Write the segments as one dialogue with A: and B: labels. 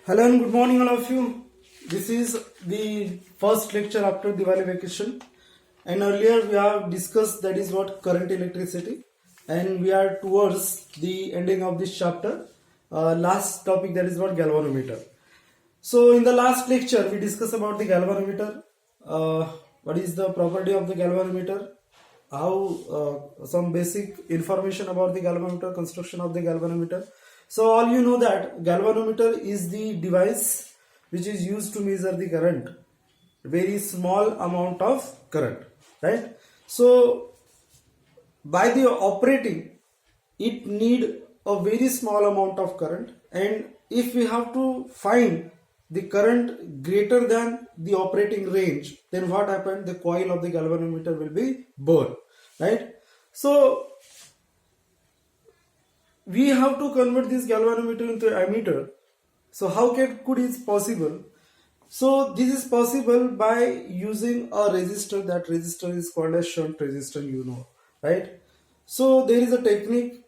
A: Hello and good morning, all of you. This is the first lecture after Diwali vacation, and earlier we have discussed that is what current electricity, and we are towards the ending of this chapter. Last topic, that is what galvanometer. So in the last lecture we discussed about the galvanometer, what is the property of the galvanometer, how some basic information about the galvanometer, construction of the galvanometer. So all you know that galvanometer is the device which is used to measure the current, very small amount of current, right? So by the operating, it need a very small amount of current, and if we have to find the current greater than the operating range, then what happened, the coil of the galvanometer will be burned, right? So we have to convert this galvanometer into ammeter. So how could it possible? So this is possible by using a resistor. That resistor is called as shunt resistor, you know, right? So there is a technique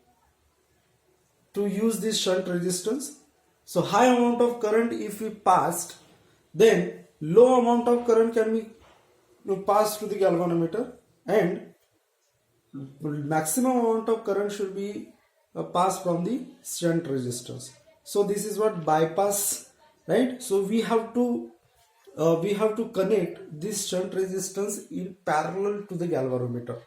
A: to use this shunt resistance. So high amount of current if we passed, then low amount of current can be passed through the galvanometer, and maximum amount of current should be passed from the shunt resistors. So this is what bypass, right? So we have to connect this shunt resistance in parallel to the galvanometer.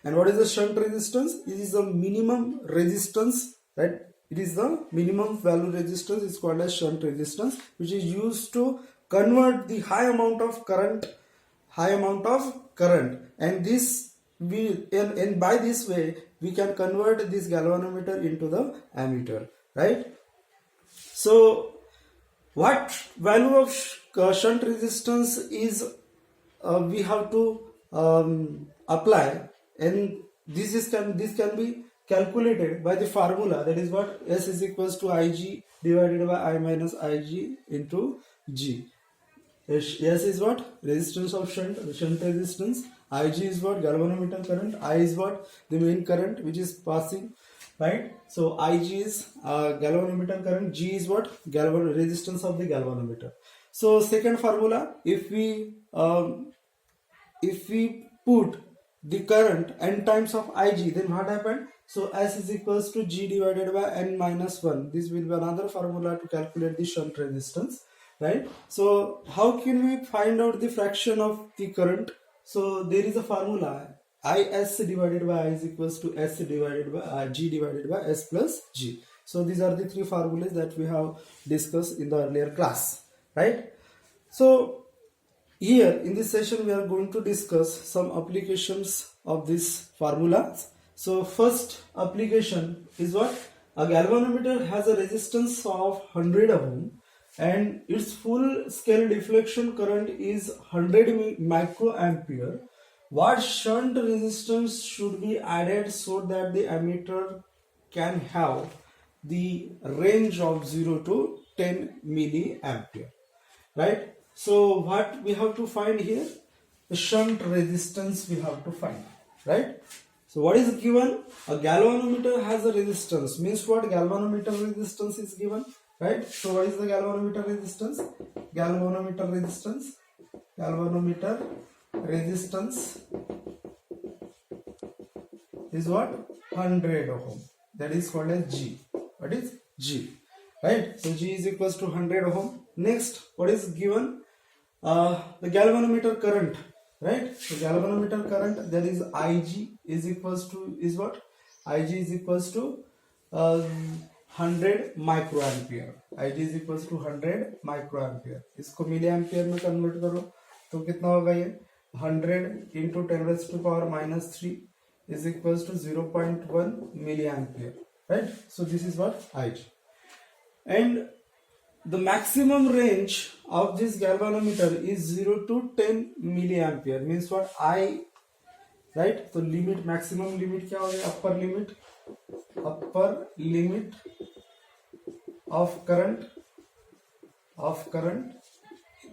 A: And what is the shunt resistance? It is the minimum resistance, right? It is the minimum value resistance. It's called as shunt resistance, which is used to convert the high amount of current, and this we and by this way we can convert this galvanometer into the ammeter, right? So what value of shunt resistance is we have to apply, and this can be calculated by the formula, that is what S is equals to Ig divided by I minus Ig into G. S is what? Resistance of shunt resistance. Ig is what? Galvanometer current. I is what? The main current which is passing, right? So Ig is galvanometer current. G is what? Resistance of the galvanometer. So second formula, if we put the current n times of Ig, then what happened? So S is equals to G divided by n minus 1. This will be another formula to calculate the shunt resistance, right? So how can we find out the fraction of the current? So there is a formula, Is divided by I is equals to S divided by G divided by S plus G. So these are the three formulas that we have discussed in the earlier class, right? So here in this session we are going to discuss some applications of these formulas. So first application is what? A galvanometer has a resistance of 100 ohm and its full scale deflection current is 100 microampere. What shunt resistance should be added so that the ammeter can have the range of 0 to 10 milliampere, right? So what we have to find here? The shunt resistance we have to find, right? So what is given? A galvanometer has a resistance. Means what? Galvanometer resistance is given, right? So what is the galvanometer resistance? Galvanometer resistance is what? 100 ohm. That is called as G. What is G? Right? So G is equals to 100 ohm. Next, what is given? The galvanometer current, right? So galvanometer current, that is Ig is equals to is what? Ig is equals to 100 microampere. Ig is equals to 100 microampere. इसको milliampere में convert करो तो कितना होगा ये? 100 into 10 raised to power minus 3 is equals to 0.1 milliampere, right? So this is what? Ig. And the maximum range of this galvanometer is 0 to 10 milliampere. Means what? I, right? So limit, maximum limit क्या होगा? upper limit of current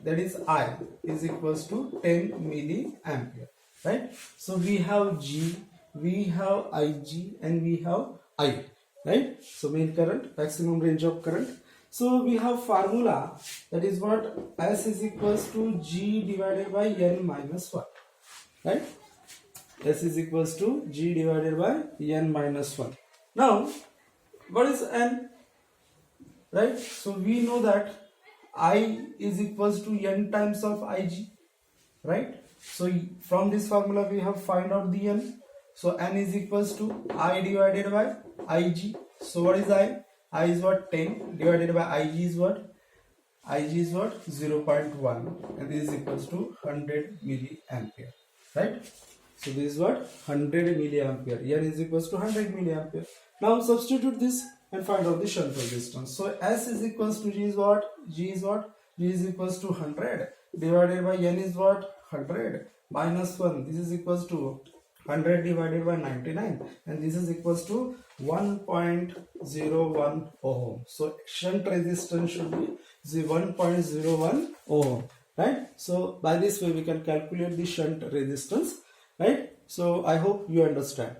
A: that is I is equals to 10 milliampere, right? So we have G, we have Ig, and we have I, right? So main current, maximum range of current. So we have formula, that is what, S is equals to G divided by N minus 1, right? S is equals to G divided by N minus 1. Now, what is N? Right? So we know that I is equals to N times of Ig, right? So from this formula we have find out the N. So N is equals to I divided by Ig. So what is I? I is what? 10 divided by Ig is what? Ig is what? 0.1, and this is equals to 100 milliampere, right? So this is what? 100 milliampere. N is equals to 100 milliampere. Now substitute this and find out the shunt resistance. So S is equals to G is what? G is what? G is equals to 100 divided by N is what? 100 minus 1. This is equals to 100 divided by 99, and this is equals to 1.01 ohm. So shunt resistance should be 1.01 ohm, right? So by this way we can calculate the shunt resistance, right? So I hope you understand.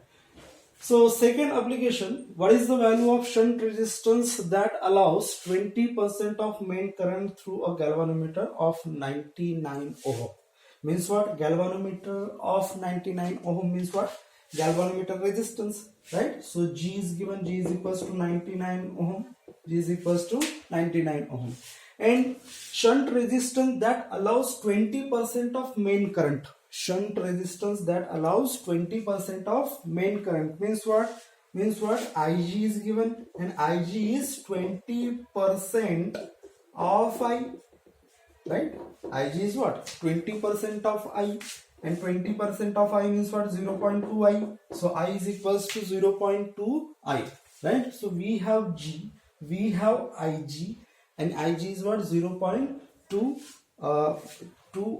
A: So second application, what is the value of shunt resistance that allows 20% of main current through a galvanometer of 99 ohm? Means what? Galvanometer of 99 ohm means what? Galvanometer resistance, right? So G is given, G is equals to 99 ohm, G is equals to 99 ohm. And shunt resistance that allows 20% of main current. Shunt resistance that allows 20% of main current means what? Means what? Ig is given, and Ig is 20% of I, right? Ig is what? 20% of I, and 20% of I means what? 0.2 I. So I is equals to 0.2 I, right? So we have G, we have Ig, and Ig is what? 0.2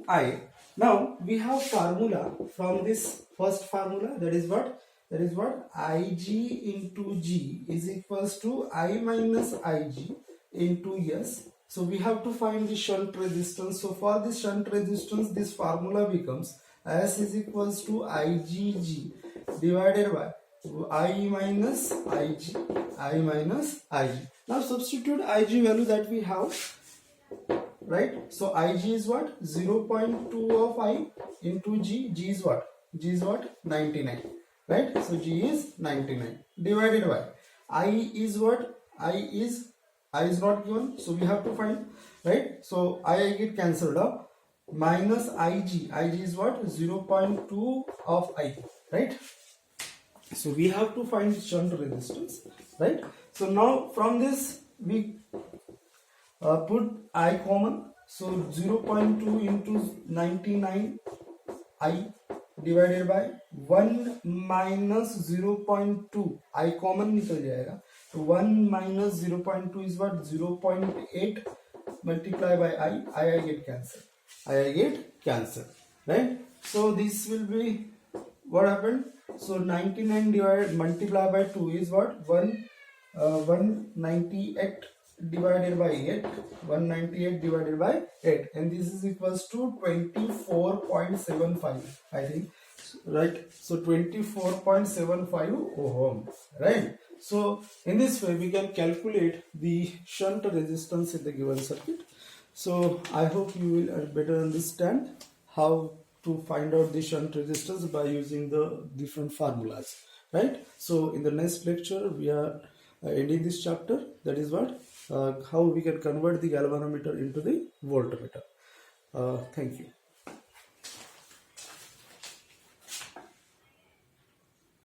A: I. Now we have formula from this first formula, that is what? That is what? Ig into G is equals to I minus Ig into S. So we have to find the shunt resistance. So for this shunt resistance, this formula becomes S is equals to IgG divided by I minus Ig, I minus Ig. Now substitute Ig value that we have, right? So Ig is what? 0.2 of I into G. G is what? G is what? 99, right? So G is 99 divided by I is what? I is not given, so we have to find, right? So I get cancelled out, minus Ig. Ig is what? 0.2 of I, right? So we have to find shunt resistance, right? So now from this we put I common. So 0.2 into 99 I divided by 1 minus 0.2, I common निकल जाएगा, तो 1 minus 0.2 is what? 0.8 multiplied by I get cancelled, I get cancelled, right? So this will be what happened. So 99 divided multiplied by 2 is what? 198 divided by 8, 198 divided by 8, and this is equals to 24.75, I think, right? So 24.75 ohm, right? So in this way we can calculate the shunt resistance in the given circuit. So I hope you will better understand how to find out the shunt resistance by using the different formulas, right? So in the next lecture we are ending this chapter, that is what, how we can convert the galvanometer into the voltmeter. Thank you.